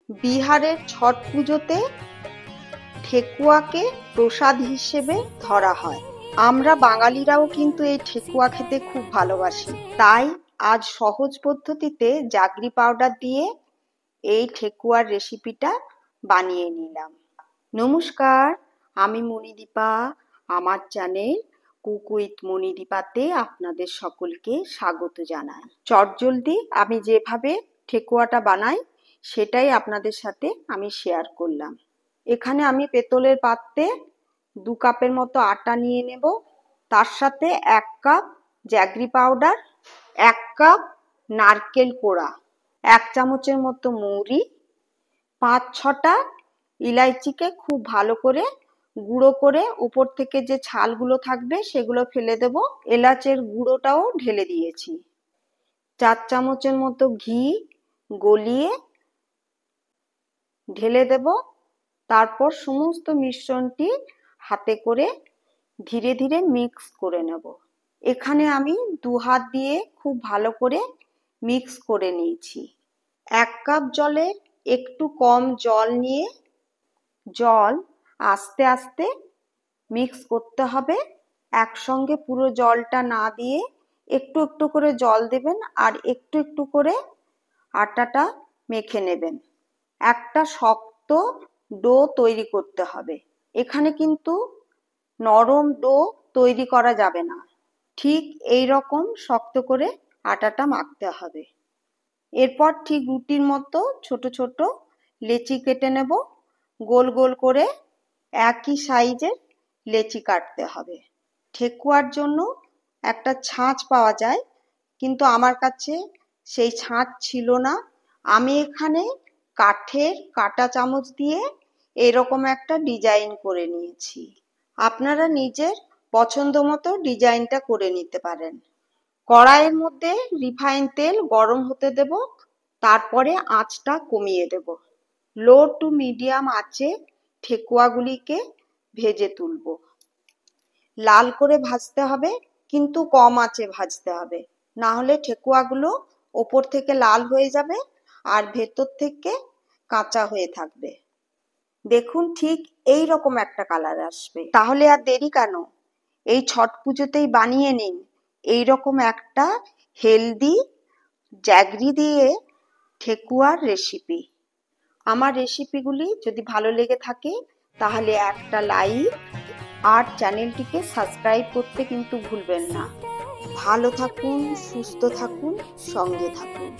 বিহারের ছট পুজোতে ঠেকুয়াকে প্রসাদ হিসেবে ধরা হয়। আমরা বাঙালিরাও কিন্তু এই ঠেকুয়া খেতে খুব ভালোবাসি। তাই আজ সহজ পদ্ধতিতে জাগরি পাউডার দিয়ে এই ঠেকুয়ার রেসিপিটা বানিয়ে নিলাম। নমস্কার, আমি মণিদীপা। আমার চ্যানেল কুক উইথ মণিদীপাতে আপনাদের সকলকে স্বাগত জানাই। চটজলদি আমি যেভাবে ঠেকুয়াটা বানাই সেটাই আপনাদের সাথে আমি শেয়ার করলাম। এখানে আমি পেতলের পাত্রে 2 কাপের মতো আটা নিয়ে নেব। তার সাথে 1 কাপ জ্যাগরি পাউডার, 1 কাপ নারকেল কোড়া, 1 চামচের মতো মৌরি, 5-6টা ইলাইচিকে খুব ভালো করে গুঁড়ো করে উপর থেকে যে ছালগুলো থাকবে সেগুলো ফেলে দেব। এলাচের গুঁড়োটাও ঢেলে দিয়েছি। 4 চামচের মতো ঘি গলিয়ে ঢেলে দেব। তারপর সমস্ত মিশ্রণটি হাতে করে ধীরে ধীরে মিক্স করে নেব। এখানে আমি 2 হাত দিয়ে খুব ভালো করে মিক্স করে নিয়েছি। 1 কাপ জলে একটু কম জল নিয়ে জল আস্তে আস্তে মিক্স করতে হবে। একসঙ্গে পুরো জলটা না দিয়ে একটু একটু করে জল দেবেন আর একটু একটু করে আটাটা মেখে নেবেন। একটা শক্ত ডো তৈরি করতে হবে। এখানে কিন্তু নরম ডো তৈরি করা যাবে না। ঠিক এই রকম শক্ত করে আটাটা মাখতে হবে। এরপর ঠিক রুটির মতো ছোট ছোট লেচি কেটে নেব। গোল গোল করে একই সাইজের লেচি কাটতে হবে। ঠেকুয়ার জন্য একটা ছাঁচ পাওয়া যায়, কিন্তু আমার কাছে সেই ছাঁচ ছিল না। আমি এখানে কাঠের কাঁটা চামচ দিয়ে এরকম একটা ডিজাইন করে নিয়েছি। আপনারা নিজের পছন্দ মতো ডিজাইনটা করে নিতে পারেন। কড়াইয়ের মধ্যে রিফাইন তেল গরম হতে দেব। তারপরে আঁচটা কমিয়ে দেব। লো টু মিডিয়াম আঁচে ঠেকুয়াগুলিকে ভেজে তুলব। লাল করে ভাজতে হবে, কিন্তু কম আঁচে ভাজতে হবে, না হলে ঠেকুয়াগুলো ওপর থেকে লাল হয়ে যাবে আর ভেতর থেকে কাঁচা হয়ে থাকবে। দেখুন ঠিক এই রকম একটা কালার আসবে। তাহলে আর দেরি কেন, এই ছট পুজোতেই বানিয়ে নিন এই রকম একটা হেলদি জ্যাগরি দিয়ে ঠেকুয়ার রেসিপি। আমার রেসিপিগুলি যদি ভালো লেগে থাকে তাহলে একটা লাইক আর চ্যানেলটিকে সাবস্ক্রাইব করতে কিন্তু ভুলবেন না। ভালো থাকুন, সুস্থ থাকুন, সঙ্গে থাকুন।